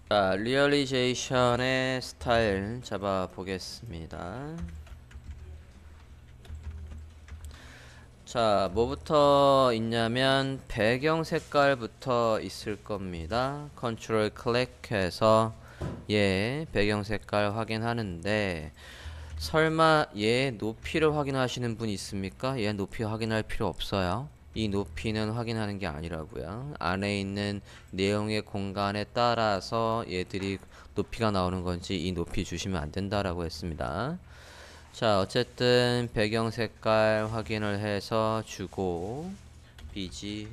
자, 리얼리제이션의 스타일 잡아 보겠습니다. 자, 뭐부터 있냐면 배경 색깔부터 있을 겁니다. 컨트롤 클릭해서 배경 색깔 확인하는데, 설마 얘 높이를 확인하시는 분 있습니까? 얘 높이 확인할 필요 없어요. 이 높이는 확인하는 게 아니라고요. 안에 있는 내용의 공간에 따라서 얘들이 높이가 나오는 건지 이 높이 주시면 안 된다라고 했습니다. 자, 어쨌든 배경 색깔 확인을 해서 주고 BG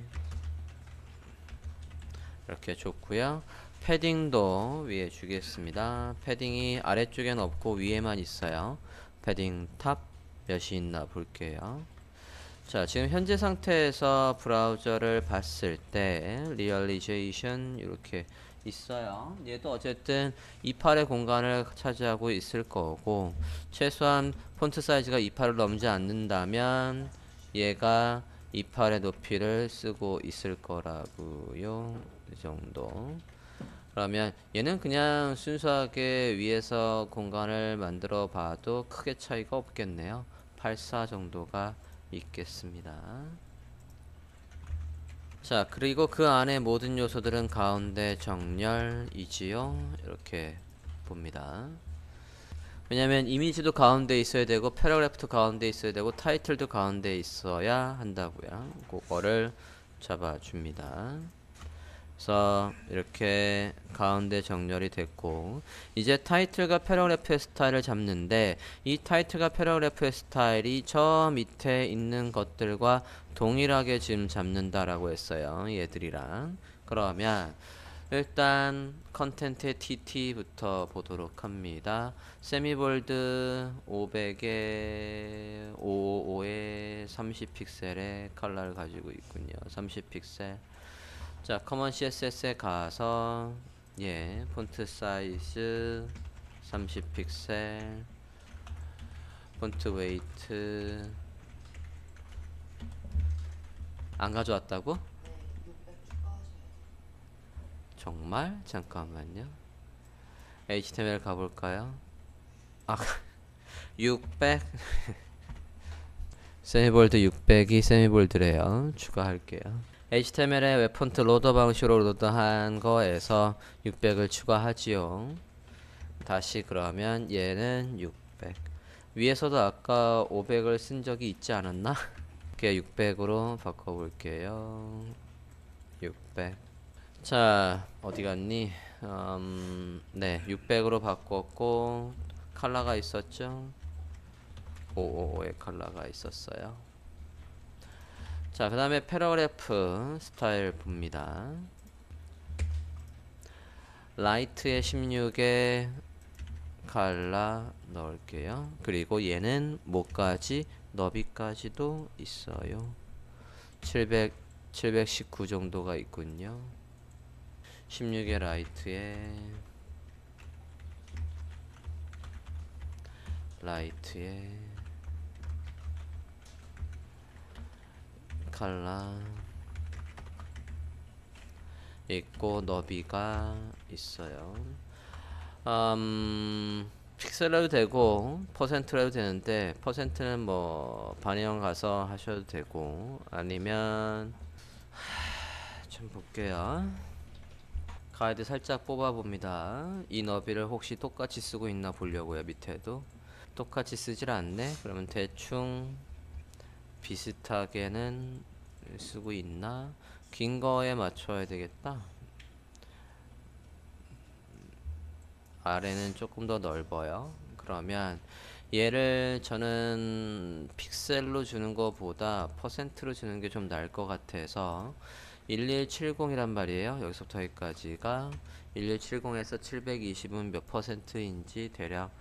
이렇게 줬고요. 패딩도 위에 주겠습니다. 패딩이 아래쪽엔 없고 위에만 있어요. 패딩 탑 몇이 있나 볼게요. 자, 지금 현재 상태에서 브라우저를 봤을 때 리얼리제이션 이렇게 있어요. 얘도 어쨌든 28의 공간을 차지하고 있을 거고, 최소한 폰트 사이즈가 28을 넘지 않는다면 얘가 28의 높이를 쓰고 있을 거라고요. 이 정도. 그러면 얘는 그냥 순수하게 위에서 공간을 만들어 봐도 크게 차이가 없겠네요. 84 정도가 있겠습니다. 자, 그리고 그 안에 모든 요소들은 가운데 정렬이지요. 이렇게 봅니다. 왜냐면 이미지도 가운데 있어야 되고 패러그래프도 가운데 있어야 되고 타이틀도 가운데 있어야 한다고요. 그거를 잡아줍니다. 그래서 이렇게 가운데 정렬이 됐고, 이제 타이틀과 패러그래프의 스타일을 잡는데, 이 타이틀과 패러그래프의 스타일이 저 밑에 있는 것들과 동일하게 지금 잡는다라고 했어요. 얘들이랑. 그러면 일단 컨텐츠의 TT부터 보도록 합니다. 세미볼드 500에 555에 30픽셀의 컬러를 가지고 있군요. 30픽셀. 자, 커먼 CSS에 가서 폰트 사이즈 30픽셀, 폰트 웨이트 안 가져왔다고? 정말? 잠깐만요. HTML 가볼까요? 아, 600 세미볼드 600이 세미볼드래요. 추가할게요. HTML에 웹폰트 로더 방식으로 로더한 거에서 600을 추가하지요. 다시 그러면 얘는 600. 위에서도 아까 500을 쓴 적이 있지 않았나? 이렇게 600으로 바꿔볼게요. 600. 자, 어디 갔니? 네, 600으로 바꿨고 컬러가 있었죠? 555의 컬러가 있었어요. 자, 그 다음에 패러그래프 스타일 봅니다. 라이트에 16에 컬러 넣을게요. 그리고 얘는 뭐까지? 너비까지도 있어요. 719 정도가 있군요. 16의 라이트에 컬러 있고 너비가 있어요. 픽셀로 해도 되고 퍼센트로 해도 되는데, 퍼센트는 뭐 반영 가서 하셔도 되고, 아니면 좀 볼게요. 가이드 살짝 뽑아 봅니다. 이 너비를 혹시 똑같이 쓰고 있나 보려고요. 밑에도 똑같이 쓰질 않네. 그러면 대충 비슷하게는 쓰고 있나? 긴 거에 맞춰야 되겠다. 아래는 조금 더 넓어요. 그러면 얘를 저는 픽셀로 주는 것보다 퍼센트로 주는 게 좀 나을 것 같아서 1170이란 말이에요. 여기서부터 여기까지가 1170에서 720은 몇 퍼센트인지 대략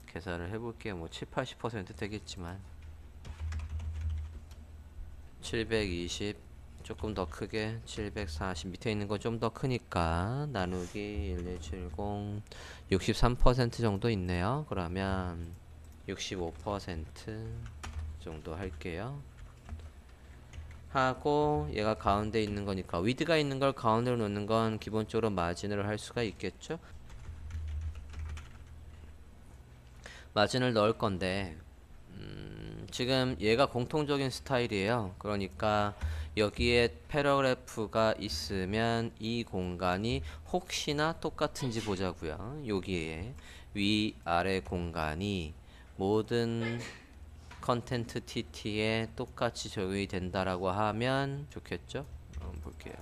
계산을 해볼게요. 뭐 7, 80% 되겠지만 720 조금 더 크게 740 밑에 있는 건 좀 더 크니까 나누기 1170 63% 정도 있네요. 그러면 65% 정도 할게요. 하고 얘가 가운데 있는 거니까 width가 있는 걸 가운데로 놓는 건 기본적으로 마진을 할 수가 있겠죠. 마진을 넣을 건데 지금 얘가 공통적인 스타일이에요. 그러니까 여기에 패러그래프가 있으면 이 공간이 혹시나 똑같은지 보자고요. 여기에 위아래 공간이 모든 컨텐트 TT에 똑같이 적용이 된다라고 하면 좋겠죠. 볼게요.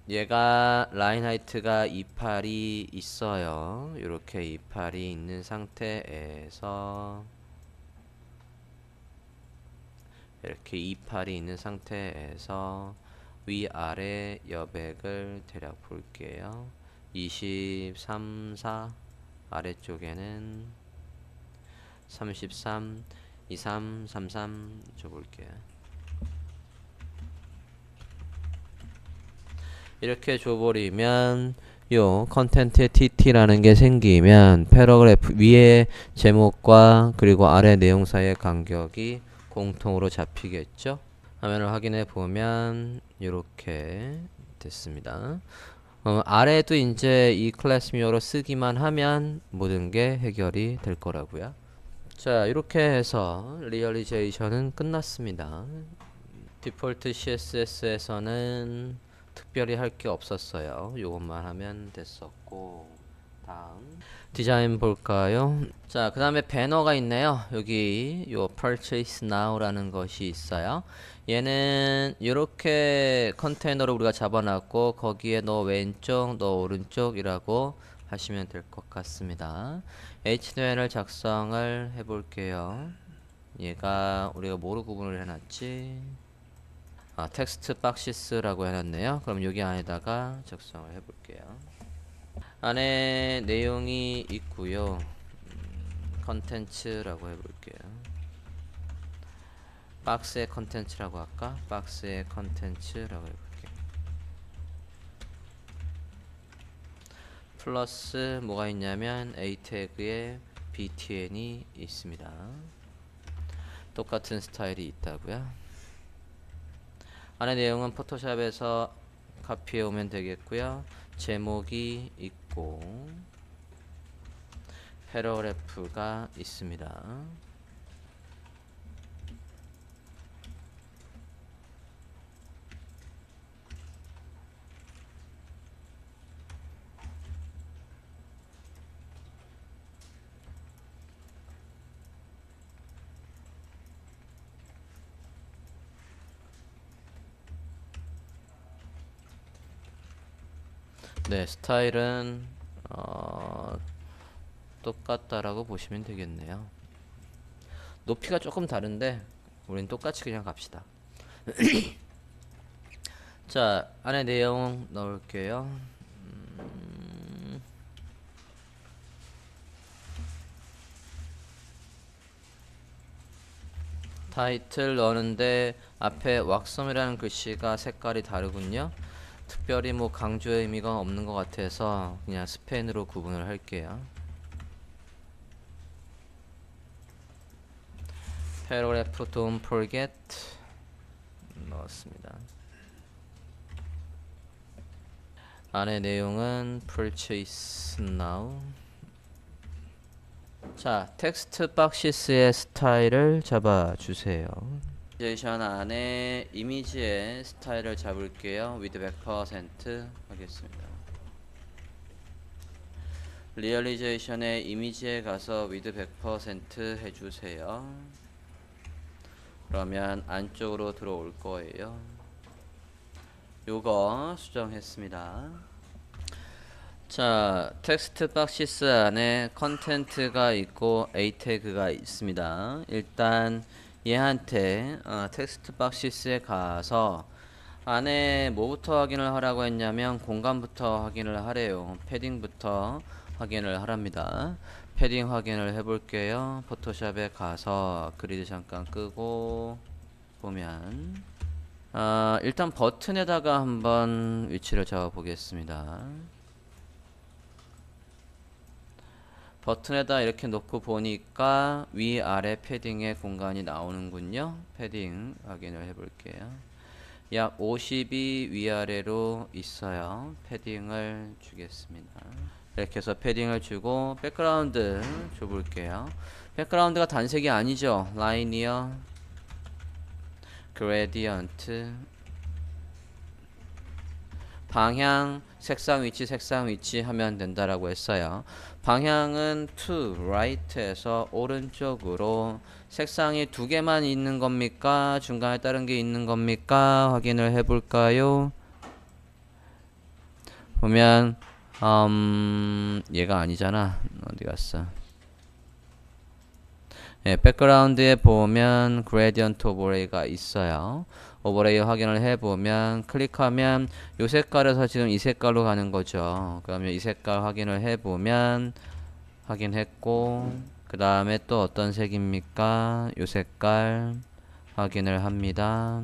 얘가 라인 하이트가 28이 있어요. 이렇게 28이 있는 상태에서 이렇게 28이 있는 상태에서 위아래 여백을 대략 볼게요. 23, 4 아래쪽에는 33, 23, 33 줘볼게요. 이렇게 줘버리면 요 컨텐츠의 TT라는 게 생기면 패러그래프 위에 제목과 그리고 아래 내용 사이의 간격이 공통으로 잡히겠죠. 화면을 확인해 보면 이렇게 됐습니다. 아래도 이제 이 클래스 뮤어로 쓰기만 하면 모든 게 해결이 될 거라고요. 자, 이렇게 해서 리얼리제이션은 끝났습니다. 디폴트 CSS에서는 특별히 할 게 없었어요. 요것만 하면 됐었고, 다음 디자인 볼까요? 자, 그 다음에 배너가 있네요. 여기 요 purchase now라는 것이 있어요. 얘는 이렇게 컨테이너를 우리가 잡아놨고 거기에 너 왼쪽 너 오른쪽이라고 하시면 될 것 같습니다. HTML을 작성을 해볼게요. 얘가 우리가 뭐로 구분을 해놨지? 텍스트 박시스라고 해놨네요. 그럼 여기 안에다가 작성을 해볼게요. 안에 내용이 있고요. 컨텐츠라고 해볼게요. 박스의 컨텐츠라고 할까? 박스의 컨텐츠라고 해볼게요. 플러스 뭐가 있냐면 a 태그에 btn이 있습니다. 똑같은 스타일이 있다고요. 안에 내용은 포토샵에서 카피해 오면 되겠고요. 제목이 있고 패러그래프가 있습니다. 네, 스타일은 똑같다라고 보시면 되겠네요. 높이가 조금 다른데 우린 똑같이 그냥 갑시다. 자, 안에 내용 넣을게요. 타이틀 넣는데 앞에 왁섬이라는 글씨가 색깔이 다르군요. 특별히 뭐 강조의 의미가 없는 것 같아서 그냥 스펜으로 구분을 할게요. 패러그래프 don't forget 넣었습니다. 안에 내용은 purchase now. 자, 텍스트 박시스의 스타일을 잡아주세요. 리얼리제이션 안에 이미지의 스타일을 잡을게요. with 100% 하겠습니다. 리얼리제이션의 이미지에 가서 with 100% 해주세요. 그러면 안쪽으로 들어올 거예요. 요거 수정했습니다. 자, 텍스트 박시스 안에 컨텐트가 있고 a 태그가 있습니다. 일단 얘한테 텍스트 박시스에 가서 안에 뭐부터 확인을 하라고 했냐면 공간부터 확인을 하래요. 패딩부터 확인을 하랍니다. 패딩 확인을 해볼게요. 포토샵에 가서 그리드 잠깐 끄고 보면 일단 버튼에다가 한번 위치를 잡아 보겠습니다. 버튼에다 이렇게 놓고 보니까 위아래 패딩의 공간이 나오는군요. 패딩 확인을 해볼게요. 약 50이 위아래로 있어요. 패딩을 주겠습니다. 이렇게 해서 패딩을 주고 백그라운드 줘볼게요. 백그라운드가 단색이 아니죠. 라이니어, 그레디언트, 방향, 색상 위치 하면 된다라고 했어요. 방향은 to right에서 오른쪽으로 색상이 두 개만 있는 겁니까? 중간에 다른 게 있는 겁니까? 확인을 해볼까요? 보면 얘가 아니잖아. 어디 갔어? 예, 백그라운드에 보면 gradient overlay가 있어요. 오버레이 확인을 해보면 클릭하면 이 색깔에서 지금 이 색깔로 가는 거죠. 그러면 이 색깔 확인을 해보면 확인했고 그 다음에 또 어떤 색입니까? 이 색깔 확인을 합니다.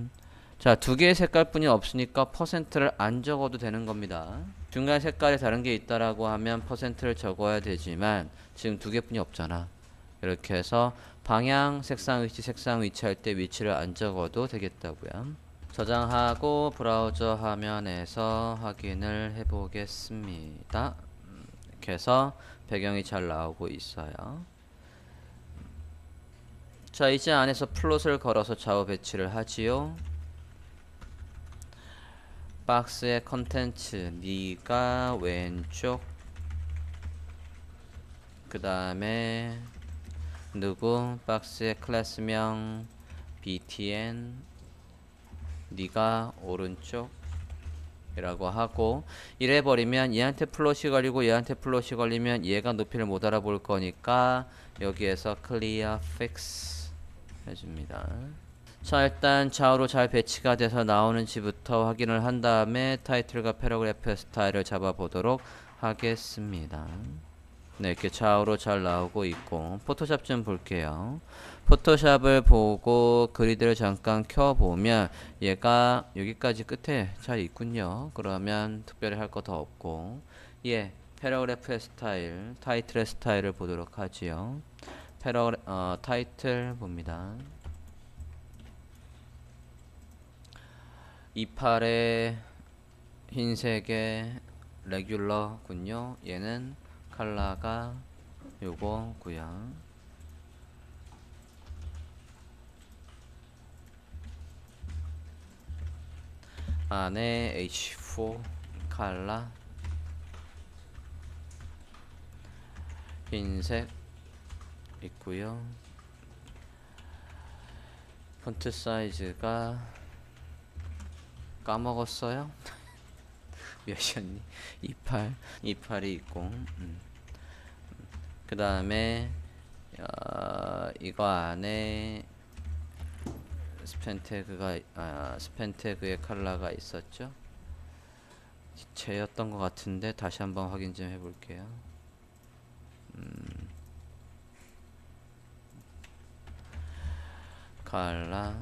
자, 두 개의 색깔뿐이 없으니까 퍼센트를 안 적어도 되는 겁니다. 중간 색깔에 다른 게 있다라고 하면 퍼센트를 적어야 되지만 지금 두 개뿐이 없잖아. 이렇게 해서 방향, 색상 위치 할 때 위치를 안 적어도 되겠다고요. 저장하고 브라우저 화면에서 확인을 해보겠습니다. 이렇게 해서 배경이 잘 나오고 있어요. 자, 이제 안에서 플롯을 걸어서 좌우 배치를 하지요. 박스의 컨텐츠 네가 왼쪽, 그 다음에 누구 박스의 클래스명 btn 네가 오른쪽 이라고 하고 이래버리면 얘한테 플롯이 걸리고 얘한테 플롯이 걸리면 얘가 높이를 못 알아볼 거니까 여기에서 clear fix 해줍니다. 자, 일단 좌우로 잘 배치가 돼서 나오는지부터 확인을 한 다음에 타이틀과 패러그래프 스타일을 잡아보도록 하겠습니다. 네, 이렇게 좌우로 잘 나오고 있고 포토샵 좀 볼게요. 포토샵을 보고 그리드를 잠깐 켜보면 얘가 여기까지 끝에 잘 있군요. 그러면 특별히 할 거 더 없고 예, 패러그래프의 스타일, 타이틀의 스타일을 보도록 하지요. 타이틀 봅니다. 28의 흰색의 레귤러군요. 얘는 컬러가 요거고요. 안에 H4 컬러 흰색 있고요. 폰트 사이즈가 까먹었어요. 몇이었니? 28이 있고 그 다음에 이거 안에 스펜태그의 컬러가 있었죠. 쟤였던 것 같은데 다시 한번 확인 좀 해볼게요. 컬러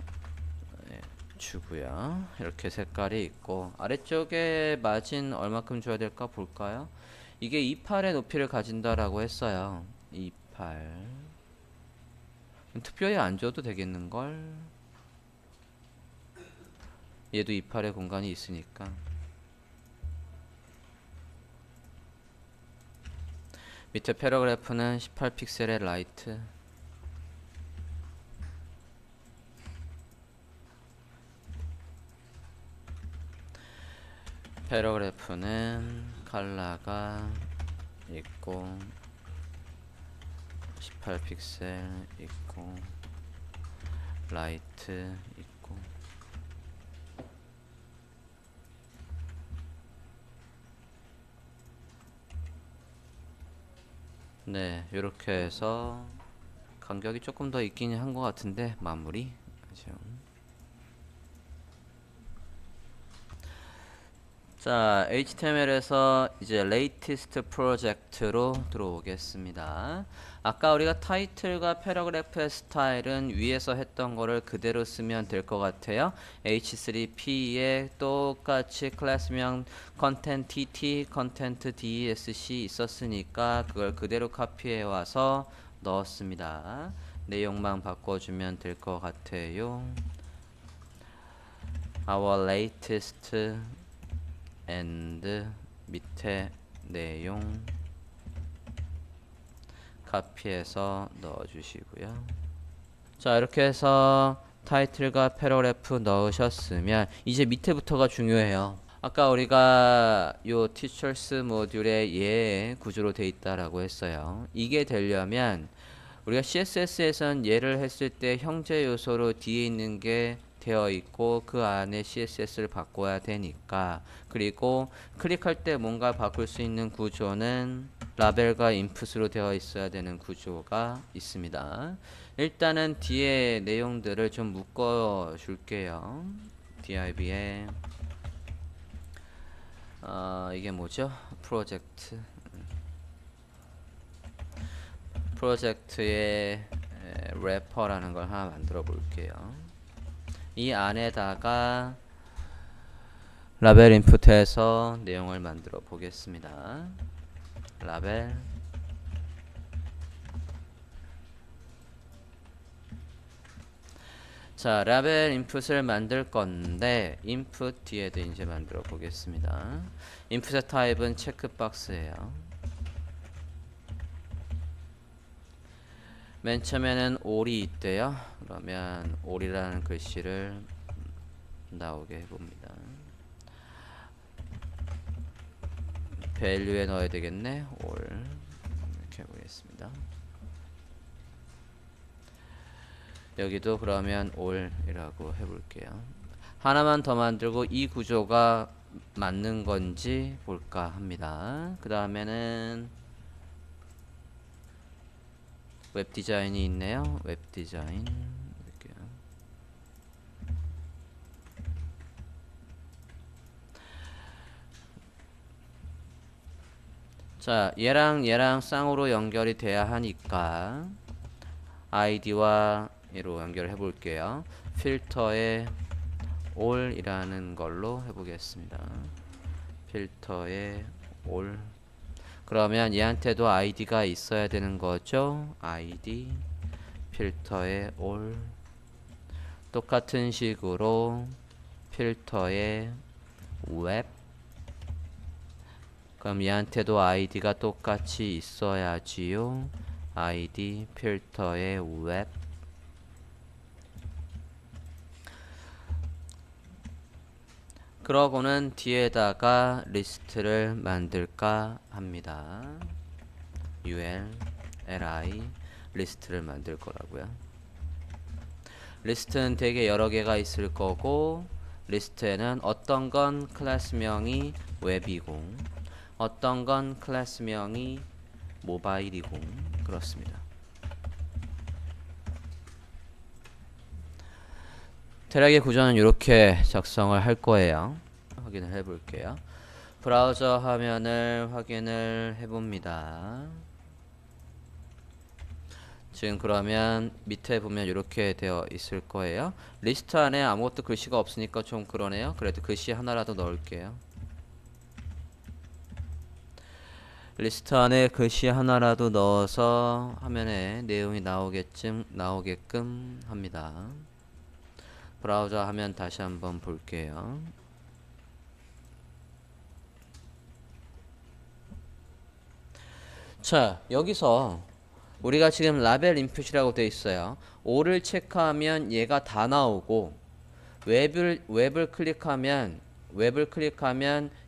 주고요. 이렇게 색깔이 있고 아래쪽에 마진 얼마큼 줘야 될까 볼까요? 이게 28의 높이를 가진다라고 했어요. 28 특별히 안 줘도 되겠는걸? 얘도 28의 공간이 있으니까 밑에 패러그래프는 18픽셀의 라이트 패러그래프는 컬러가 있고 18픽셀 있고 라이트 있고 네, 이렇게 해서 간격이 조금 더 있긴 한 것 같은데 마무리 그죠? 자, HTML에서 이제 latest 프로젝트로 들어오겠습니다. 아까 우리가 타이틀과 패러그래프의 스타일은 위에서 했던 거를 그대로 쓰면 될 것 같아요. H3P에 똑같이 클래스명 content tt, content dsc 있었으니까 그걸 그대로 카피해 와서 넣었습니다. 내용만 바꿔주면 될 것 같아요. Our latest and 밑에 내용 카피해서 넣어주시고요. 자, 이렇게 해서 타이틀과 패러그래프 넣으셨으면 이제 밑에부터가 중요해요. 아까 우리가 요 teachers 모듈에 얘 구조로 돼 있다라고 했어요. 이게 되려면 우리가 CSS에선 얘를 했을 때 형제 요소로 뒤에 있는 게 되어 있고 그 안에 CSS를 바꿔야 되니까, 그리고 클릭할 때 뭔가 바꿀 수 있는 구조는 라벨과 인풋으로 되어 있어야 되는 구조가 있습니다. 일단은 뒤에 내용들을 좀 묶어 줄게요. div에 이게 뭐죠? 프로젝트의 래퍼라는 걸 하나 만들어 볼게요. 이 안에다가 라벨 인풋해서 내용을 만들어 보겠습니다. 라벨 자, 라벨 인풋을 만들 건데 인풋 뒤에도 이제 만들어 보겠습니다. 인풋의 타입은 체크박스예요. 맨 처음에는 all이 있대요. 그러면 all이라는 글씨를 나오게 해봅니다. value에 넣어야 되겠네. all 이렇게 해보겠습니다. 여기도 그러면 all이라고 해볼게요. 하나만 더 만들고 이 구조가 맞는 건지 볼까 합니다. 그 다음에는 웹 디자인이 있네요. 웹 디자인 이렇게요. 자, 얘랑 쌍으로 연결이 돼야 하니까 아이디와 얘로 연결해 볼게요. 필터에 all이라는 걸로 해보겠습니다. 필터에 all. 그러면 얘한테도 아이디가 있어야 되는 거죠. 아이디 필터에 all. 똑같은 식으로 필터에 웹. 그럼 얘한테도 아이디가 똑같이 있어야지요. 아이디 필터에 웹. 그러고는 뒤에다가 리스트를 만들까 합니다. li 리스트를 만들 거라고요. 리스트는 되게 여러 개가 있을 거고, 리스트에는 어떤 건 클래스명이 웹이고 어떤 건 클래스명이 모바일이고 그렇습니다. 대략의 구조는 이렇게 작성을 할 거예요. 확인을 해 볼게요. 브라우저 화면을 확인을 해 봅니다. 지금 그러면 밑에 보면 이렇게 되어 있을 거예요. 리스트 안에 아무것도 글씨가 없으니까 좀 그러네요. 그래도 글씨 하나라도 넣을게요. 리스트 안에 글씨 하나라도 넣어서 화면에 내용이 나오게끔 합니다. 브라우저 화면 다시 한번 볼게요. 자, 여기서 우리가 지금 라벨 인풋이라고 되어 있어요. all을 체크하면 얘가 다 나오고, 웹을 클릭하면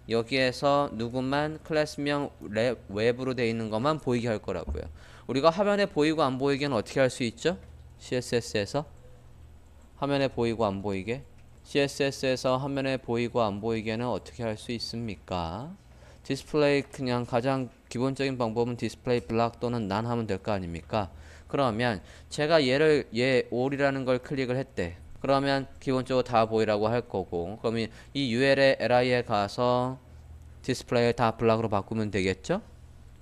여기에서 누구만 클래스명 웹으로 되어 있는 것만 보이게 할 거라고요. 우리가 화면에 보이고 안 보이게는 어떻게 할 수 있죠? CSS에서 화면에 보이고 안 보이게, CSS에서 화면에 보이고 안 보이게는 어떻게 할 수 있습니까? 디스플레이, 그냥 가장 기본적인 방법은 디스플레이 블락 또는 난 하면 될 거 아닙니까? 그러면 제가 얘 all이라는 걸 클릭을 했대. 그러면 기본적으로 다 보이라고 할 거고, 그러면 이 UL의 LI에 가서 디스플레이 다 블락으로 바꾸면 되겠죠?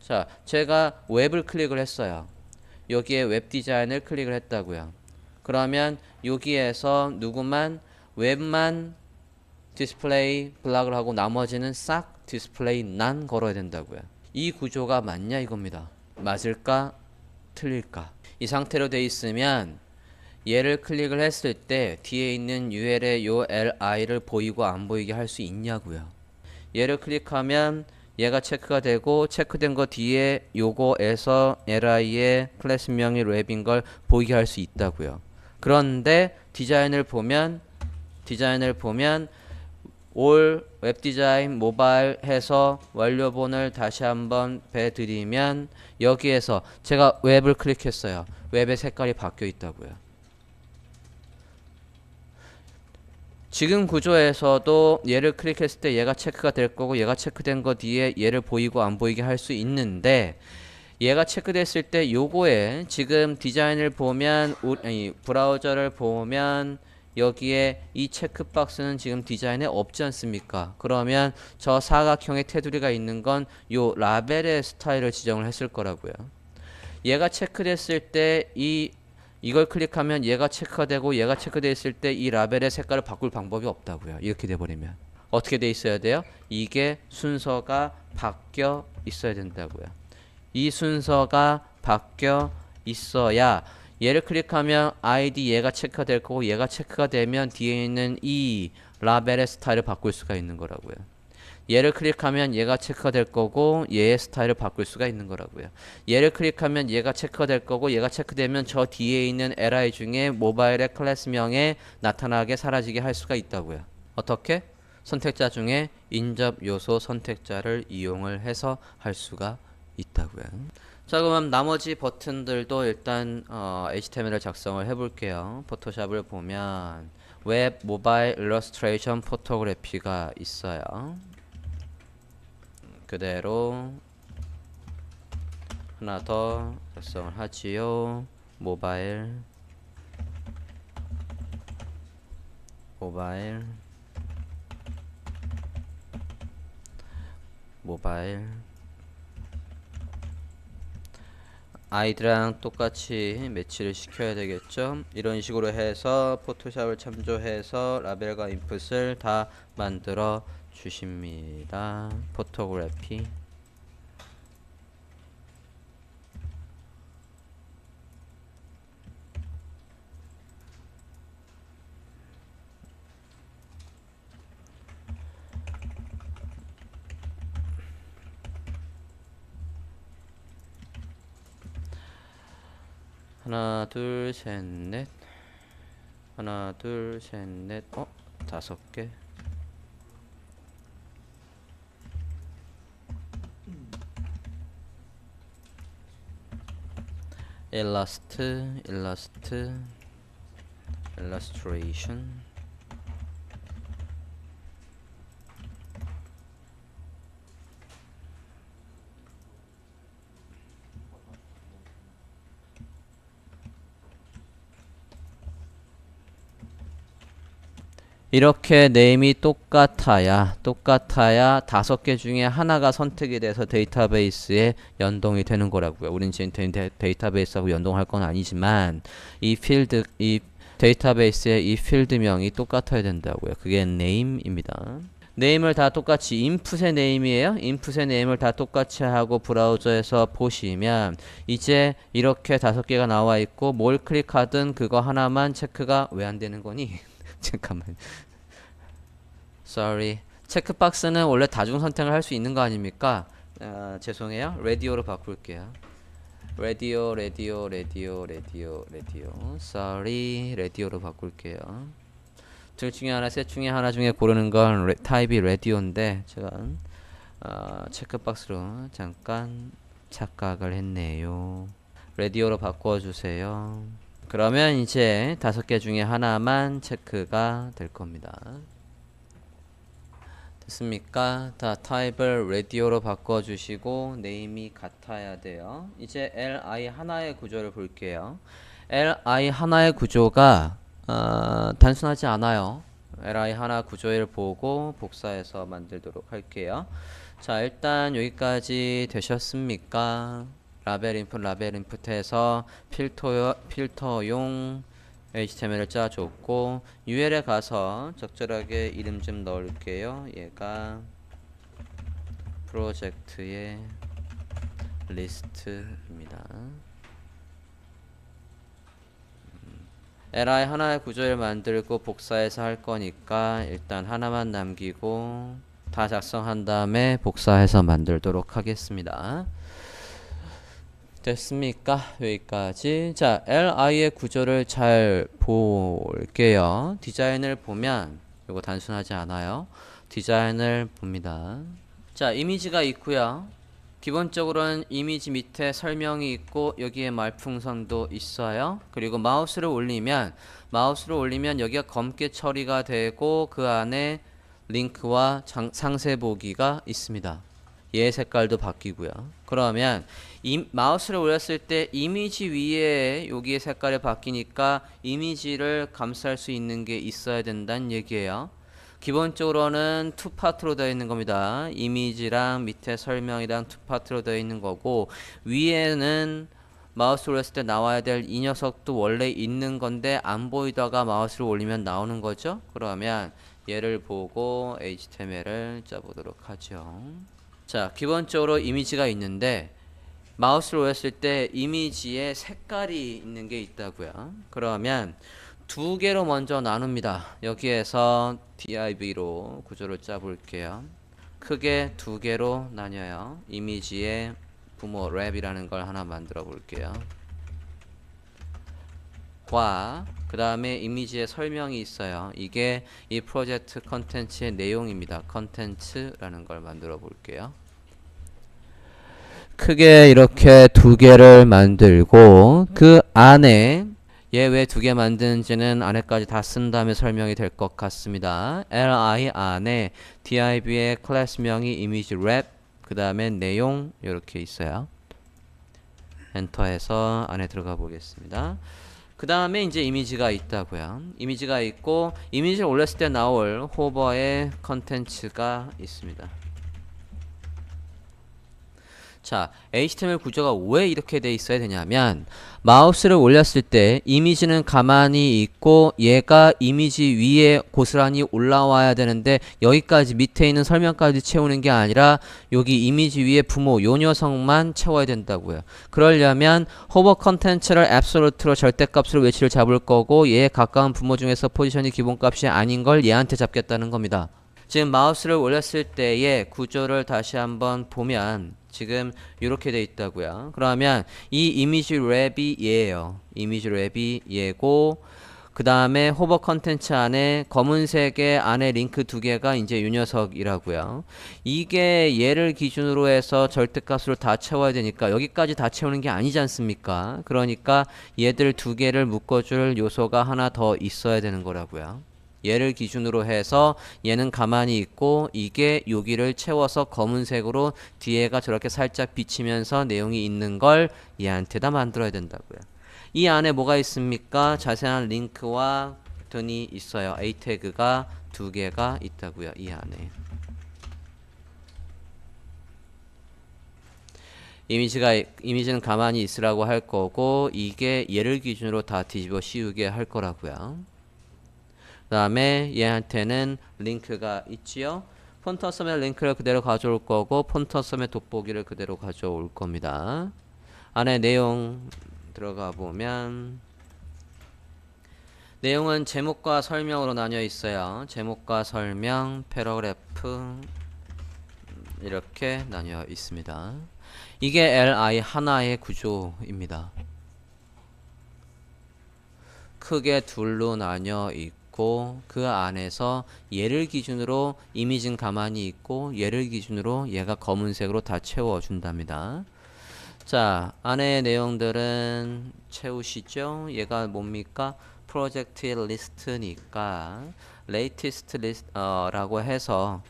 자, 제가 웹을 클릭을 했어요. 여기에 웹 디자인을 클릭을 했다고요. 그러면 여기에서 누구만 웹만 디스플레이 블락을 하고 나머지는 싹 디스플레이 난 걸어야 된다고요. 이 구조가 맞냐 이겁니다. 맞을까? 틀릴까? 이 상태로 돼 있으면 얘를 클릭을 했을 때 뒤에 있는 UL의 요 LI를 보이고 안 보이게 할 수 있냐고요. 얘를 클릭하면 얘가 체크가 되고 체크된 거 뒤에 요거에서 LI의 클래스명이 랩인 걸 보이게 할 수 있다고요. 그런데 디자인을 보면 올 웹디자인 모바일 해서 완료본을 다시 한번 배드리면 여기에서 제가 웹을 클릭했어요. 웹의 색깔이 바뀌어 있다고요. 지금 구조에서도 얘를 클릭했을 때 얘가 체크가 될 거고 얘가 체크된 거 뒤에 얘를 보이고 안 보이게 할 수 있는데 얘가 체크됐을 때 요거에 지금 디자인을 보면 브라우저를 보면 여기에 이 체크박스는 지금 디자인에 없지 않습니까? 그러면 저 사각형의 테두리가 있는 건 요 라벨의 스타일을 지정을 했을 거라고요. 얘가 체크됐을 때 이걸 클릭하면 얘가 체크가 되고 얘가 체크되어 있을 때 이 라벨의 색깔을 바꿀 방법이 없다고요. 이렇게 돼버리면 어떻게 돼 있어야 돼요? 이게 순서가 바뀌어 있어야 된다고요. 이 순서가 바뀌어 있어야 얘를 클릭하면 ID 얘가 체크가 될 거고 얘가 체크가 되면 뒤에 있는 이 라벨의 스타일을 바꿀 수가 있는 거라고요. 얘를 클릭하면 얘가 체크가 될 거고 얘의 스타일을 바꿀 수가 있는 거라고요. 얘를 클릭하면 얘가 체크가 될 거고 얘가 체크되면 저 뒤에 있는 LI 중에 모바일의 클래스명에 나타나게 사라지게 할 수가 있다고요. 어떻게? 선택자 중에 인접 요소 선택자를 이용을 해서 할 수가 있다고요. 자, 그럼 나머지 버튼들도 일단 HTML을 작성을 해볼게요. 포토샵을 보면 웹 모바일 일러스트레이션 포토그래피가 있어요. 그대로 하나 더 작성을 하지요. 모바일 아이들랑 똑같이 매치를 시켜야 되겠죠. 이런 식으로 해서 포토샵을 참조해서 라벨과 인풋을 다 만들어 주십니다. 포토그래피 하나 둘 셋 넷 하나 둘 셋 넷 5개 illustration 이렇게 네임이 똑같아야 5개 중에 하나가 선택이 돼서 데이터베이스에 연동이 되는 거라고요. 우린 지금 데이터베이스하고 연동할 건 아니지만 이 데이터베이스의 이 필드명이 똑같아야 된다고요. 그게 네임입니다. 네임을 다 똑같이 인풋의 네임이에요. 인풋의 네임을 다 똑같이 하고 브라우저에서 보시면 이제 이렇게 5개가 나와 있고 뭘 클릭하든 그거 하나만 체크가 왜 안 되는 거니? 잠깐만. Sorry. 체크박스는 원래 다중 선택을 할 수 있는 거 아닙니까? 죄송해요. 라디오로 바꿀게요. 라디오. Sorry. 라디오로 바꿀게요. 둘 중에 하나, 셋 중에 하나 중에 고르는 건 타입이 라디오인데 제가 체크박스로 잠깐 착각을 했네요. 라디오로 바꿔주세요. 그러면 이제 5개 중에 하나만 체크가 될 겁니다. 됐습니까? 다 타입을 라디오로 바꿔주시고 네임이 같아야 돼요. 이제 li 하나의 구조를 볼게요. li 하나의 구조가 단순하지 않아요. li 하나 구조일 보고 복사해서 만들도록 할게요. 자, 일단 여기까지 되셨습니까? 라벨 인풋 라벨 인풋해서 필터용 HTML을 짜줬고 UL에 가서 적절하게 이름 좀 넣을게요. 얘가 프로젝트의 리스트입니다. li 하나의 구조를 만들고 복사해서 할 거니까 일단 하나만 남기고 다 작성한 다음에 복사해서 만들도록 하겠습니다. 됐습니까? 여기까지. 자, li의 구조를 잘 볼게요. 디자인을 보면 이거 단순하지 않아요. 디자인을 봅니다. 자, 이미지가 있고요. 기본적으로는 이미지 밑에 설명이 있고 여기에 말풍선도 있어요. 그리고 마우스를 올리면 여기가 검게 처리가 되고 그 안에 링크와 상세 보기가 있습니다. 얘 색깔도 바뀌고요. 그러면 마우스를 올렸을 때 이미지 위에 여기에 색깔이 바뀌니까 이미지를 감쌀 수 있는 게 있어야 된다는 얘기예요. 기본적으로는 투 파트로 되어 있는 겁니다. 이미지랑 밑에 설명이랑 투 파트로 되어 있는 거고 위에는 마우스를 올렸을 때 나와야 될 이 녀석도 원래 있는 건데 안 보이다가 마우스를 올리면 나오는 거죠. 그러면 얘를 보고 HTML을 짜보도록 하죠. 자, 기본적으로 이미지가 있는데 마우스를 올렸을 때 이미지에 색깔이 있는 게 있다고요. 그러면 두 개로 먼저 나눕니다. 여기에서 div로 구조를 짜볼게요. 크게 두 개로 나뉘어요. 이미지의 부모 랩이라는 걸 하나 만들어 볼게요. 그 다음에 이미지에 설명이 있어요. 이게 이 프로젝트 컨텐츠의 내용입니다. 컨텐츠라는 걸 만들어 볼게요. 크게 이렇게 두 개를 만들고 그 안에 얘 왜 두 개 만드는지는 안에까지 다 쓴 다음에 설명이 될 것 같습니다. li 안에 div의 클래스명이 이미지 랩 그 다음에 내용 이렇게 있어요. 엔터해서 안에 들어가 보겠습니다. 그 다음에 이제 이미지가 있다고요. 이미지가 있고 이미지를 올렸을 때 나올 호버의 컨텐츠가 있습니다. 자, HTML 구조가 왜 이렇게 돼 있어야 되냐면 마우스를 올렸을 때 이미지는 가만히 있고 얘가 이미지 위에 고스란히 올라와야 되는데 여기까지 밑에 있는 설명까지 채우는 게 아니라 여기 이미지 위에 부모 요 녀석만 채워야 된다고요. 그러려면 호버 컨텐츠를 앱솔루트로 절대값으로 위치를 잡을 거고 얘에 가까운 부모 중에서 포지션이 기본값이 아닌 걸 얘한테 잡겠다는 겁니다. 지금 마우스를 올렸을 때의 구조를 다시 한번 보면 지금 이렇게 돼 있다고요. 그러면 이 이미지 랩이 얘예요. 이미지 랩이 얘고 그 다음에 호버 컨텐츠 안에 검은색의 안에 링크 두 개가 이제 이 녀석이라고요. 이게 얘를 기준으로 해서 절대값으로 다 채워야 되니까 여기까지 다 채우는 게 아니지 않습니까? 그러니까 얘들 두 개를 묶어줄 요소가 하나 더 있어야 되는 거라고요. 얘를 기준으로 해서 얘는 가만히 있고 이게 여기를 채워서 검은색으로 뒤에가 저렇게 살짝 비치면서 내용이 있는 걸 얘한테다 만들어야 된다고요. 이 안에 뭐가 있습니까? 자세한 링크와 버튼이 있어요. A 태그가 두 개가 있다고요. 이 안에. 이미지는 가만히 있으라고 할 거고 이게 얘를 기준으로 다 뒤집어 씌우게 할 거라고요. 그 다음에 얘한테는 링크가 있지요. 폰터섬의 링크를 그대로 가져올 거고 폰터섬의 돋보기를 그대로 가져올 겁니다. 안에 내용 들어가 보면 내용은 제목과 설명으로 나뉘어 있어요. 제목과 설명, 패러그래프 이렇게 나뉘어 있습니다. 이게 li 하나의 구조입니다. 크게 둘로 나뉘어 있고 그 안에서 얘를 기준으로 이미지는 가만히 있고 얘를 기준으로 얘가 검은색으로 다 채워준답니다. 자, 안에 내용들은 채우시죠? 얘가 뭡니까? 프로젝트의 리스트니까 latest list라고 해서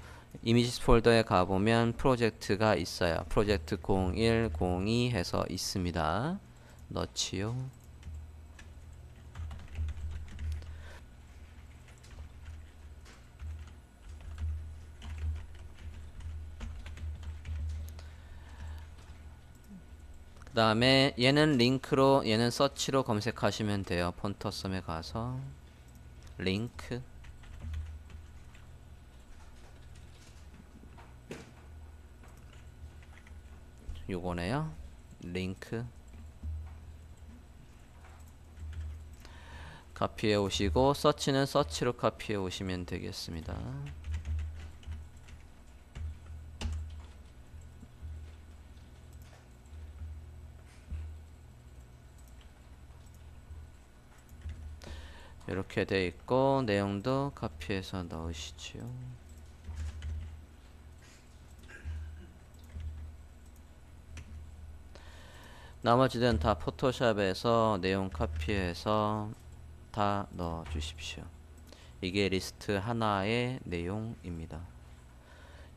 이미지 폴더에 가보면 프로젝트가 있어요. 프로젝트 01, 02 해서 있습니다. 넣지요. 그 다음에 얘는 링크로, 얘는 서치로 검색하시면 돼요. 폰터썸에 가서 링크, 요거네요. 링크 카피해 오시고, 서치는 서치로 카피해 오시면 되겠습니다. 이렇게 돼 있고, 내용도 카피해서 넣으시죠. 나머지는 다 포토샵에서 내용 카피해서 다 넣어 주십시오. 이게 리스트 하나의 내용입니다.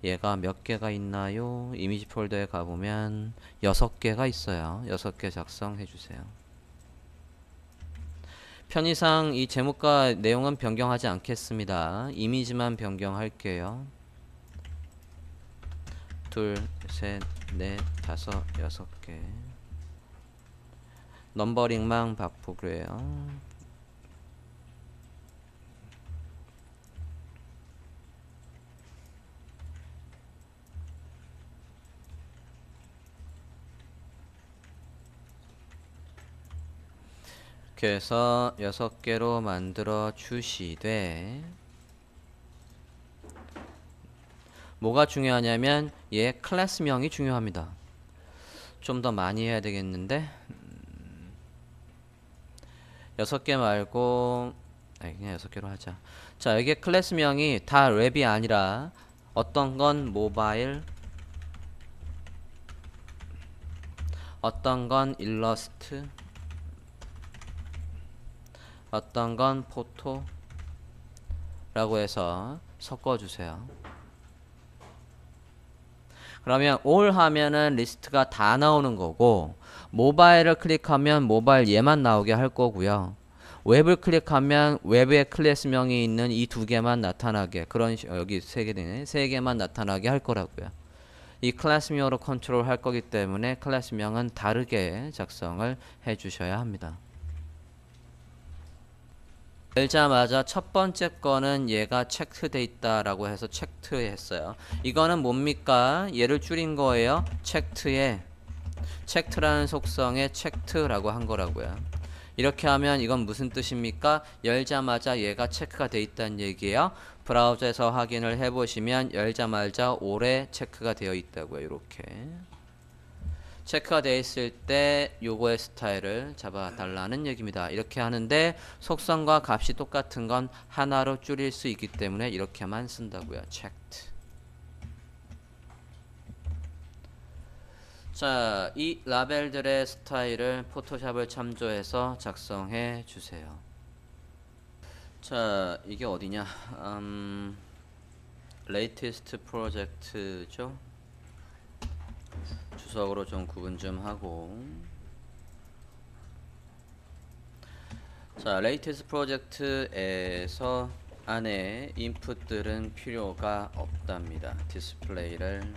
얘가 몇 개가 있나요? 이미지 폴더에 가보면 6개가 있어요. 6개 작성해 주세요. 편의상 이 제목과 내용은 변경하지 않겠습니다. 이미지만 변경할게요. 둘, 셋, 넷, 다섯, 6개. 넘버링만 바꾸고요. 이렇게 해서 6개로 만들어 주시되, 뭐가 중요하냐면 얘 클래스명이 중요합니다. 좀 더 많이 해야 되겠는데, 6개 말고 그냥 6개로 하자. 자, 여기 클래스명이 다 웹이 아니라 어떤 건 모바일, 어떤 건 일러스트, 어떤 건 포토 라고 해서 섞어주세요. 그러면 all 하면은 리스트가 다 나오는 거고, 모바일을 클릭하면 모바일 얘만 나오게 할 거고요. 웹을 클릭하면 웹의 클래스명이 있는 이 2개만 나타나게, 여기 3개 되네, 3개만 나타나게 할 거라고요. 이 클래스명으로 컨트롤 할 거기 때문에 클래스명은 다르게 작성을 해 주셔야 합니다. 열자마자 첫 번째 거는 얘가 체크돼 있다라고 해서 체크해 했어요. 이거는 뭡니까? 얘를 줄인 거예요. 체크라는 속성에 체크라고 한 거라고요. 이렇게 하면 이건 무슨 뜻입니까? 열자마자 얘가 체크가 돼 있다는 얘기예요. 브라우저에서 확인을 해보시면 열자마자 올해 체크가 되어 있다고요. 이렇게 체크가 되어 있을 때 요거의 스타일을 잡아 달라는 얘기입니다. 이렇게 하는데 속성과 값이 똑같은 건 하나로 줄일 수 있기 때문에 이렇게만 쓴다고요. checked. 자, 이 라벨들의 스타일을 포토샵을 참조해서 작성해 주세요. 자, 이게 어디냐? latest 프로젝트죠. 주석으로 좀 구분 좀 하고. 자, latest 프로젝트에서 안에 인풋들은 필요가 없답니다. 디스플레이를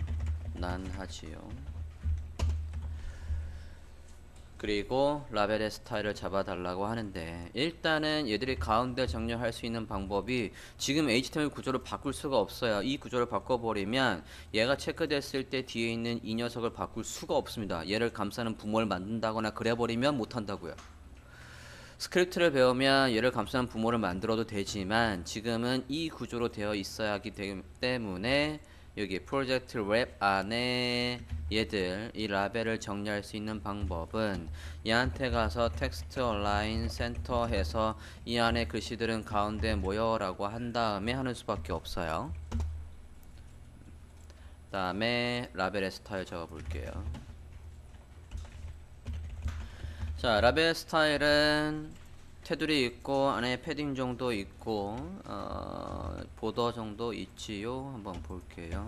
none 하지요. 그리고 라벨의 스타일을 잡아달라고 하는데, 일단은 얘들이 가운데 정렬할 수 있는 방법이, 지금 HTML 구조를 바꿀 수가 없어요. 이 구조를 바꿔버리면 얘가 체크됐을 때 뒤에 있는 이 녀석을 바꿀 수가 없습니다. 얘를 감싸는 부모를 만든다거나 그래버리면 못한다고요. 스크립트를 배우면 얘를 감싸는 부모를 만들어도 되지만 지금은 이 구조로 되어 있어야 하기 때문에 여기 프로젝트 웹 안에 얘들 이 라벨을 정리할 수 있는 방법은 얘한테 가서 텍스트 얼라인 센터 해서 이 안에 글씨들은 가운데 모여 라고 한 다음에 하는 수밖에 없어요. 그 다음에 라벨의 스타일 적어 볼게요. 자, 라벨 스타일은 테두리 있고 안에 패딩 정도 있고 보더 정도 있지요. 한번 볼게요.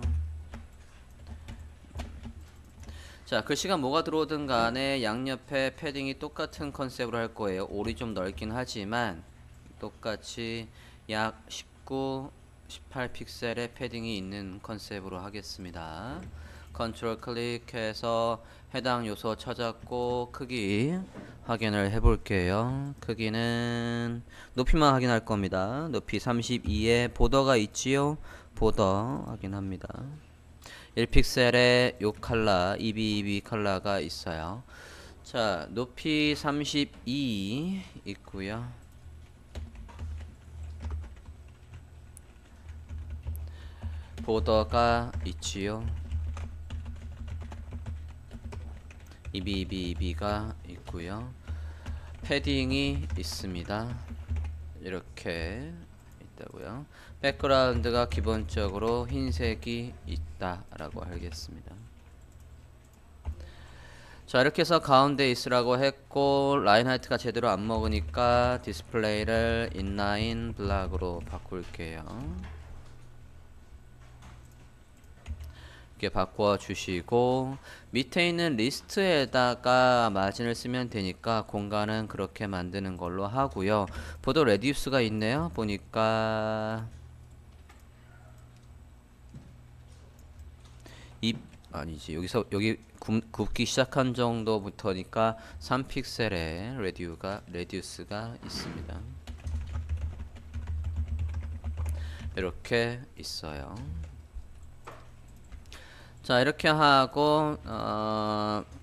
자, 글씨가 뭐가 들어오든 간에 양옆에 패딩이 똑같은 컨셉으로 할 거예요. 올이 좀 넓긴 하지만 똑같이 약 19, 18 픽셀의 패딩이 있는 컨셉으로 하겠습니다. 컨트롤 클릭해서 해당 요소 찾았고 크기 확인을 해 볼게요. 크기는 높이만 확인할 겁니다. 높이 32에 보더가 있지요. 보더 확인합니다. 1픽셀에 요 컬러 EB 컬러가 있어요. 자, 높이 32 있고요. 보더가 있지요. EB가 있고요. 패딩이 있습니다. 이렇게 있다고요. 백그라운드가 기본적으로 흰색이 있다라고 알겠습니다. 자, 이렇게 해서 가운데 있으라고 했고 라인 하이트가 제대로 안 먹으니까 디스플레이를 인라인 블락으로 바꿀게요. 이렇게 바꿔 주시고 밑에 있는 리스트에다가 마진을 쓰면 되니까 공간은 그렇게 만드는 걸로 하고요. 보도 레디우스가 있네요. 보니까 아니지, 여기 굽기 시작한 정도부터니까 3픽셀의 레디우스가 있습니다. 이렇게 있어요. 자, 이렇게 하고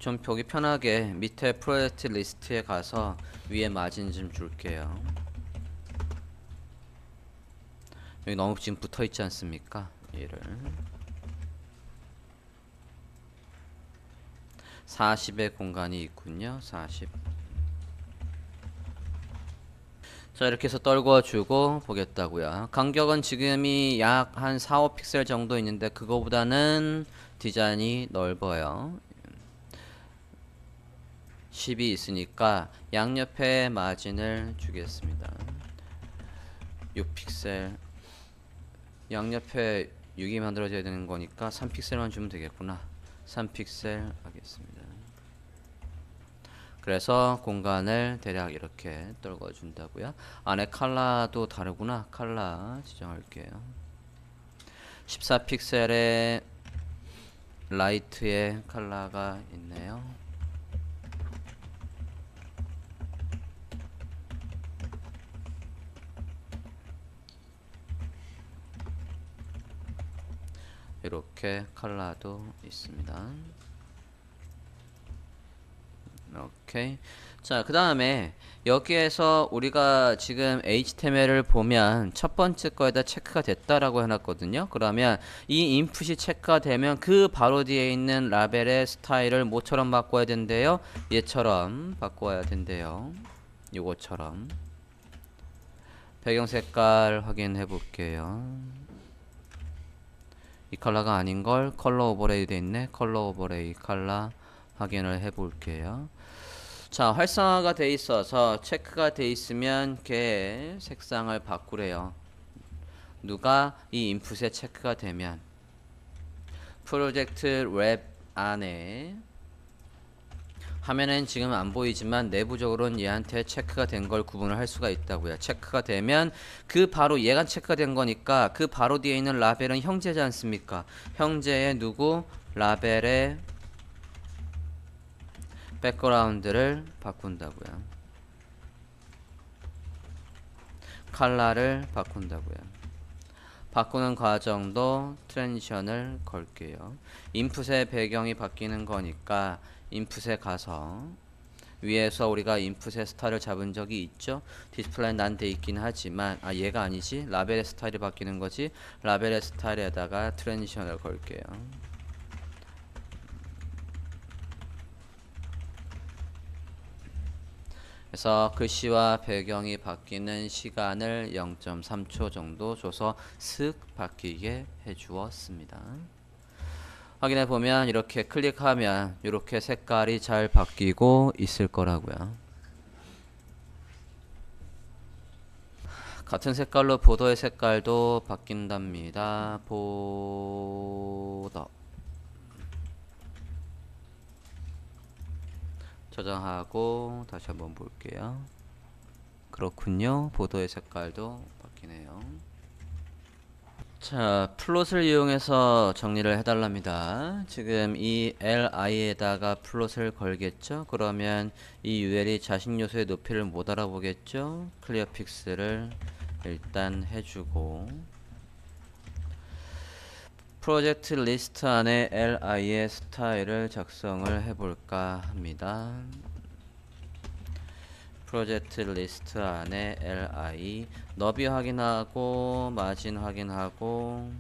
좀 보기 편하게 밑에 프로젝트 리스트에 가서 위에 마진 좀 줄게요. 여기 너무 지금 붙어 있지 않습니까? 얘를 40의 공간이 있군요. 40. 자, 이렇게 해서 떨궈 주고 보겠다고요. 간격은 지금이 약 한 4, 5픽셀 정도 있는데 그거보다는 디자인이 넓어요. 10이 있으니까 양옆에 마진을 주겠습니다. 6픽셀. 양옆에 6이 만들어져야 되는 거니까 3픽셀만 주면 되겠구나. 3픽셀 하겠습니다. 그래서 공간을 대략 이렇게 떨궈 준다고요. 안에 컬러도 다르구나. 컬러 지정할게요. 14픽셀의 라이트의 컬러가 있네요. 이렇게 컬러도 있습니다. 오케이. 자, 그 다음에 여기에서 우리가 지금 HTML을 보면 첫 번째 거에다 체크가 됐다라고 해놨거든요. 그러면 이 인풋이 체크가 되면 그 바로 뒤에 있는 라벨의 스타일을 뭐처럼 바꿔야 된대요? 얘처럼 바꿔야 된대요. 요거처럼. 배경 색깔 확인해 볼게요. 이 컬러가 아닌 걸 컬러 오버레이 돼 있네. 컬러 오버레이 컬러 확인을 해 볼게요. 자, 활성화가 돼 있어서 체크가 돼 있으면 걔 색상을 바꾸래요. 누가 이 인풋에 체크가 되면 프로젝트 랩 안에 화면엔 지금 안 보이지만 내부적으로는 얘한테 체크가 된 걸 구분을 할 수가 있다고요. 체크가 되면 그 바로 얘가 체크가 된 거니까 그 바로 뒤에 있는 라벨은 형제지 않습니까? 형제의 누구? 라벨의 백그라운드를 바꾼다고요. 컬러를 바꾼다고요. 바꾸는 과정도 트랜지션을 걸게요. 인풋의 배경이 바뀌는 거니까 인풋에 가서 위에서 우리가 인풋의 스타일을 잡은 적이 있죠. 디스플레이는 난 돼 있긴 하지만 얘가 아니지. 라벨의 스타일이 바뀌는 거지. 라벨의 스타일에다가 트랜지션을 걸게요. 그래서 글씨와 배경이 바뀌는 시간을 0.3초 정도 줘서 슥 바뀌게 해 주었습니다. 확인해 보면 이렇게 클릭하면 이렇게 색깔이 잘 바뀌고 있을 거라고요. 같은 색깔로 보더의 색깔도 바뀐답니다. 보더 저장하고 다시 한번 볼게요. 그렇군요. 보더의 색깔도 바뀌네요. 자, 플롯을 이용해서 정리를 해달랍니다. 지금 이 li에다가 플롯을 걸겠죠? 그러면 이 ul이 자식 요소의 높이를 못 알아보겠죠? 클리어 픽스를 일단 해주고 프로젝트 리스트 안에 li의 스타일을 작성을 해볼까 합니다. 프로젝트 리스트 안에 li 너비 확인하고 마진 확인하고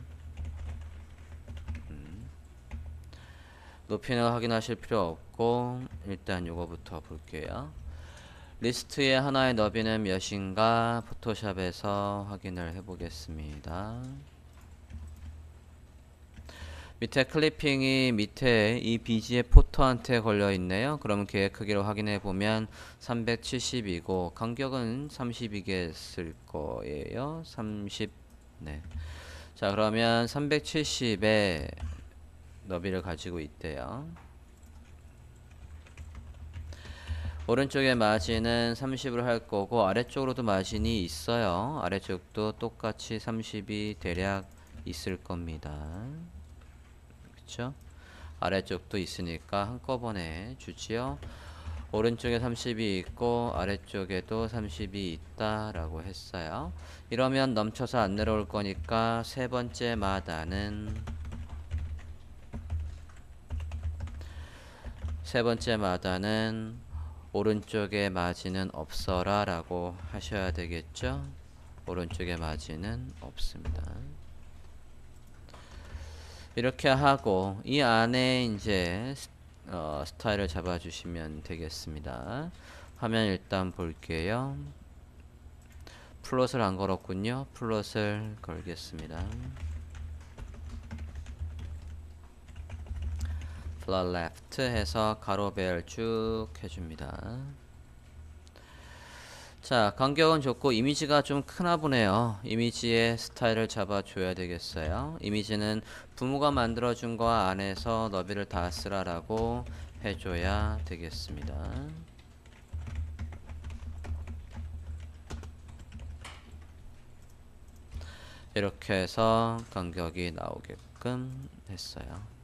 높이는 확인하실 필요 없고 일단 요거부터 볼게요. 리스트의 하나의 너비는 몇인가 포토샵에서 확인을 해 보겠습니다. 밑에 클리핑이 밑에 이 BG의 포토한테 걸려 있네요. 그러면 계획 크기를 확인해 보면 370이고 간격은 32개 거예요. 30. 네. 자, 그러면 370의 너비를 가지고 있대요. 오른쪽에 마진은 30으로 할 거고 아래쪽으로도 마진이 있어요. 아래쪽도 똑같이 30이 대략 있을 겁니다. 그쵸? 아래쪽도 있으니까 한꺼번에 주지요. 오른쪽에 30이 있고 아래쪽에도 30이 있다라고 했어요. 이러면 넘쳐서 안 내려올 거니까 세 번째 마다는 오른쪽에 마진은 없어라 라고 하셔야 되겠죠. 오른쪽에 마진은 없습니다. 이렇게 하고 이 안에 이제 스타일을 잡아 주시면 되겠습니다. 화면 일단 볼게요. 플롯을 안 걸었군요. 플롯을 걸겠습니다. 플롯 레프트 해서 가로 배열 쭉 해줍니다. 자, 간격은 좋고 이미지가 좀 크나 보네요. 이미지의 스타일을 잡아줘야 되겠어요. 이미지는 부모가 만들어준 거 안에서 너비를 다 쓰라라고 해줘야 되겠습니다. 이렇게 해서 간격이 나오게끔 했어요.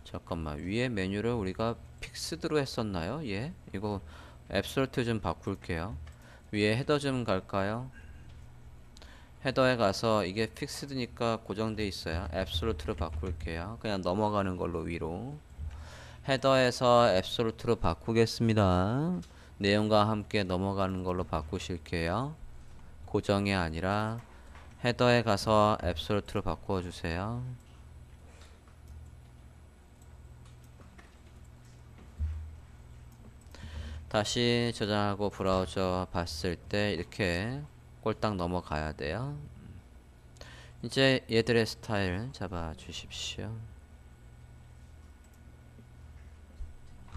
잠깐만, 위에 메뉴를 우리가 픽스드로 했었나요? 예, 이거 앱솔트 좀 바꿀게요. 위에 헤더 좀 갈까요? 헤더에 가서 이게 픽스드니까 고정돼 있어요. 앱솔루트로 바꿀게요. 그냥 넘어가는 걸로 위로. 헤더에서 앱솔루트로 바꾸겠습니다. 내용과 함께 넘어가는 걸로 바꾸실게요. 고정이 아니라 헤더에 가서 앱솔루트로 바꾸어 주세요. 다시 저장하고 브라우저 봤을 때 이렇게 꼴딱 넘어가야 돼요. 이제 얘들의 스타일 잡아 주십시오.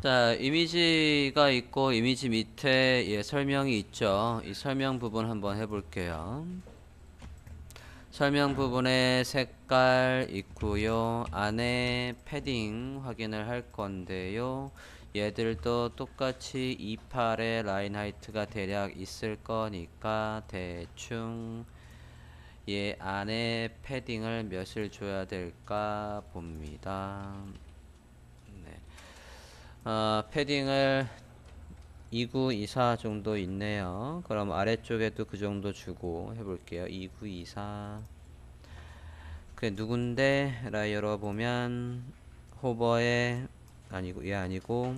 자, 이미지가 있고 이미지 밑에 설명이 있죠. 이 설명 부분 한번 해볼게요. 설명 부분에 색깔 있고요. 안에 패딩 확인을 할 건데요. 얘들도 똑같이 28의 라인 하이트가 대략 있을 거니까 대충 얘 안에 패딩을 몇을 줘야 될까 봅니다. 네. 패딩을 2924 정도 있네요. 그럼 아래쪽에도 그 정도 주고 해볼게요. 2924. 그 누군데 라 열어보면 호버에 아니고 얘 아니고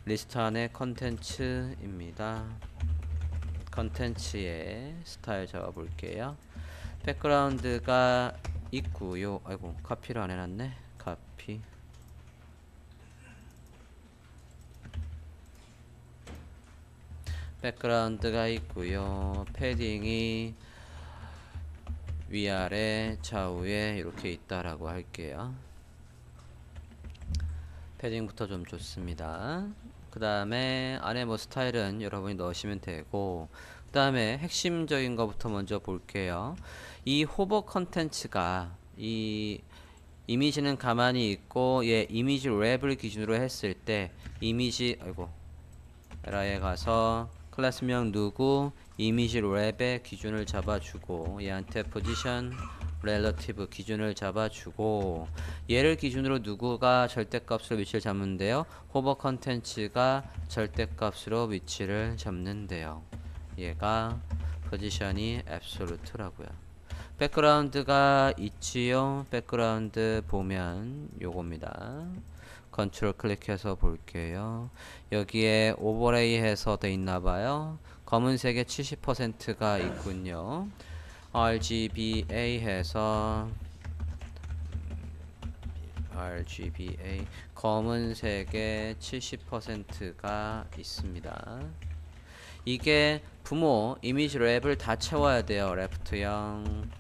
리스트 안에 컨텐츠입니다. 컨텐츠의 스타일 잡아볼게요. 백그라운드가 있고요. 아이고 카피를 안 해놨네. 카피. 백그라운드가 있고요. 패딩이 위아래 좌우에 이렇게 있다라고 할게요. 패딩부터 좀 좋습니다. 그 다음에 안에 뭐 스타일은 여러분이 넣으시면 되고, 그 다음에 핵심적인 것부터 먼저 볼게요. 이 호버 컨텐츠가 이 이미지는 가만히 있고 얘 이미지 랩을 기준으로 했을 때 이미지 아이고 에라에 가서 클래스명 누구, 이미지 랩의 기준을 잡아주고 얘한테 포지션 렐러티브 기준을 잡아주고 얘를 기준으로 누구가 절대값으로 위치를 잡는데요. 호버 컨텐츠가 절대값으로 위치를 잡는데요. 얘가 포지션이 앱솔루트라고요. 백그라운드가 있지요. 백그라운드 보면 요겁니다. 컨트롤 클릭해서 볼게요. 여기에 오버레이 해서 돼 있나봐요. 검은색에 70%가 있군요. RGBA 해서 RGBA 검은색에 70%가 있습니다. 이게 부모 이미지 랩을 다 채워야 돼요. 레프트형,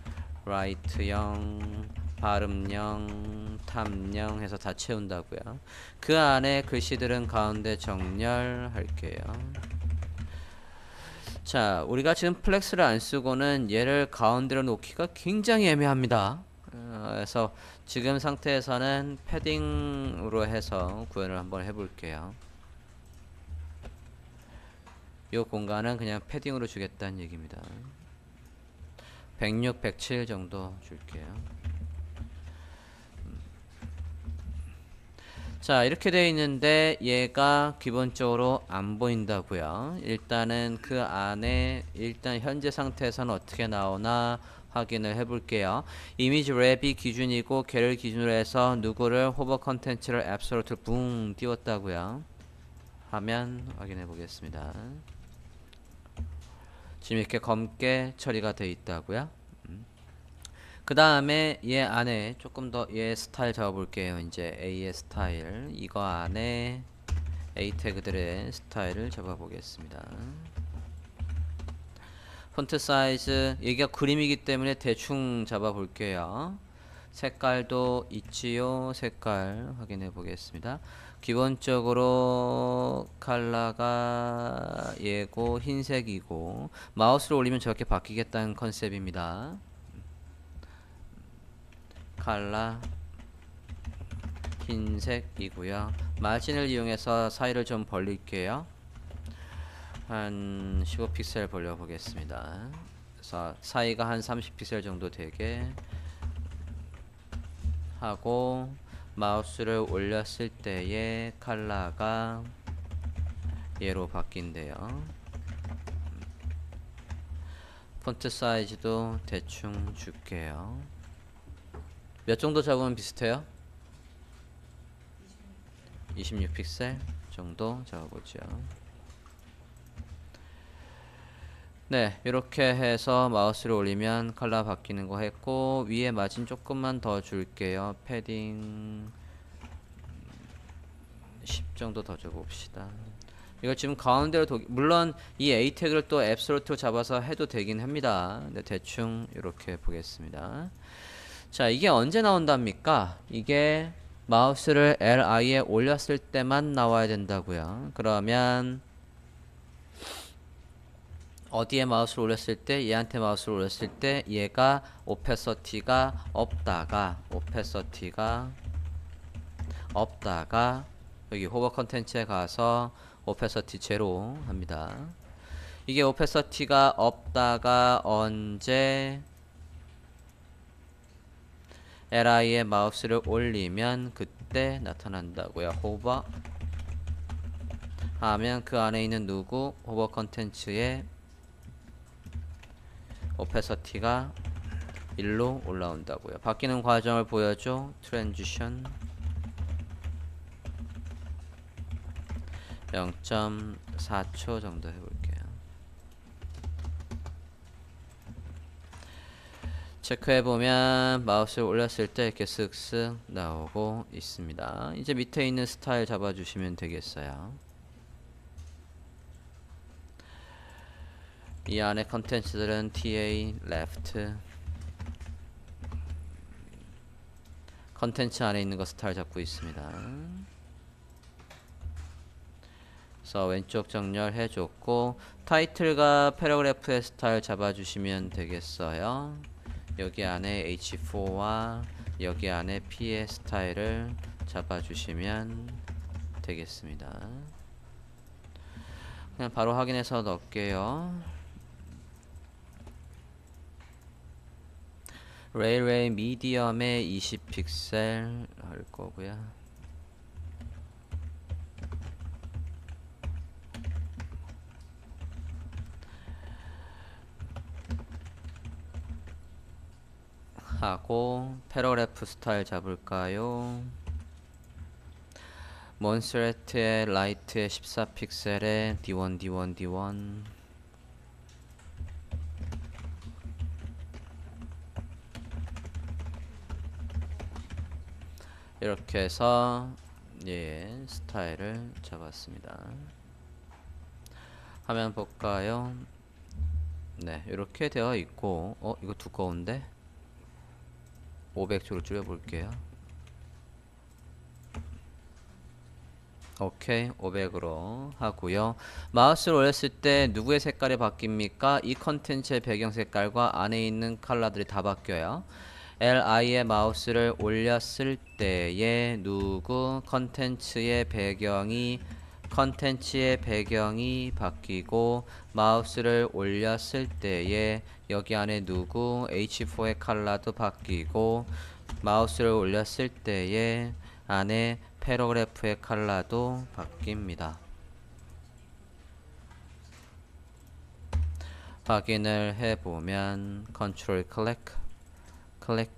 라이트형, 발음형, 탐형 해서 다 채운다고요. 그 안에 글씨들은 가운데 정렬할게요. 자, 우리가 지금 플렉스를 안 쓰고는 얘를 가운데로 놓기가 굉장히 애매합니다. 그래서 지금 상태에서는 패딩으로 해서 구현을 한번 해볼게요. 이 공간은 그냥 패딩으로 주겠다는 얘기입니다. 106, 107 정도 줄게요. 자, 이렇게 되어 있는데 얘가 기본적으로 안 보인다고요. 일단은 그 안에 일단 현재 상태에서는 어떻게 나오나 확인을 해 볼게요. 이미지 랩이 기준이고 걔를 기준으로 해서 누구를 호버 컨텐츠를 앱솔루트로 붕 띄웠다고요. 하면 확인해 보겠습니다. 지금 이렇게 검게 처리가 되어 있다고요. 그 다음에 얘 안에 조금 더 얘 스타일 잡아볼게요. 이제 A의 스타일 이거 안에 A 태그들의 스타일을 잡아보겠습니다. 폰트 사이즈 얘가 그림이기 때문에 대충 잡아볼게요. 색깔도 있지요. 색깔 확인해 보겠습니다. 기본적으로 컬러가 얘고 흰색이고 마우스를 올리면 저렇게 바뀌겠다는 컨셉입니다. 컬러 흰색이고요. 마진을 이용해서 사이를 좀 벌릴게요. 한 15픽셀 벌려 보겠습니다. 그래서 사이가 한 30픽셀 정도 되게 하고 마우스를 올렸을 때의 컬러가 얘로 바뀐대요. 폰트 사이즈도 대충 줄게요. 몇 정도 잡으면 비슷해요? 26픽셀 정도 잡아보죠. 네, 이렇게 해서 마우스를 올리면 컬러 바뀌는 거 했고 위에 마진 조금만 더 줄게요. 패딩 10 정도 더 줘봅시다. 이거 지금 가운데로 물론 이 A 태그를 또 앱솔루트로 잡아서 해도 되긴 합니다. 근데 대충 이렇게 보겠습니다. 자, 이게 언제 나온답니까? 이게 마우스를 LI에 올렸을 때만 나와야 된다고요. 그러면 어디에 마우스를 올렸을 때, 얘한테 마우스를 올렸을 때 얘가 오페서티가 없다가 여기 호버 컨텐츠에 가서 오페서티 제로 합니다. 이게 오페서티가 없다가 언제 LI에 마우스를 올리면 그때 나타난다고요. 호버 하면 그 안에 있는 누구 호버 컨텐츠에 오페서티가 1로 올라온다고요. 바뀌는 과정을 보여줘. 트랜지션 0.4초 정도 해볼게요. 체크해보면 마우스를 올렸을 때 이렇게 쓱쓱 나오고 있습니다. 이제 밑에 있는 스타일 잡아주시면 되겠어요. 이 안에 컨텐츠들은 TA, left 컨텐츠 안에 있는 거 스타일 잡고 있습니다. 그래서 왼쪽 정렬 해줬고 타이틀과 패러그래프의 스타일 잡아주시면 되겠어요. 여기 안에 H4와 여기 안에 P의 스타일을 잡아주시면 되겠습니다. 그냥 바로 확인해서 넣을게요. 레일웨이 미디엄에 20픽셀 할 거고요. 하고 패러그래프 스타일 잡을까요? 몬스레트의 라이트에 14픽셀에 D1 D1 D1 이렇게 해서 예 스타일을 잡았습니다. 화면 볼까요? 네 이렇게 되어 있고 이거 두꺼운데 500초로 줄여볼게요. 오케이 500으로 하고요. 마우스를 올렸을 때 누구의 색깔이 바뀝니까? 이 컨텐츠의 배경 색깔과 안에 있는 컬러들이 다 바뀌어요. LI의 마우스를 올렸을 때에 누구 컨텐츠의 배경이 바뀌고 마우스를 올렸을 때에 여기 안에 누구 H4의 컬러도 바뀌고 마우스를 올렸을 때에 안에 패러그래프의 컬러도 바뀝니다. 확인을 해보면 컨트롤 클릭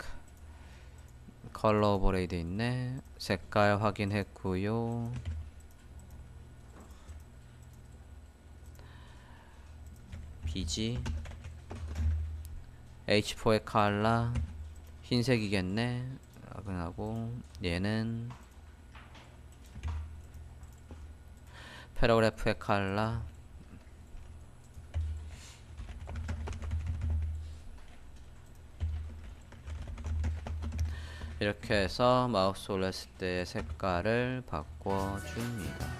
컬러 오버레이드 있네. 색깔 확인했고요. BG H4의 컬러 흰색이겠네. 확인하고 얘는 패러그래프의 컬러 이렇게 해서 마우스 올렸을 때 색깔을 바꿔줍니다.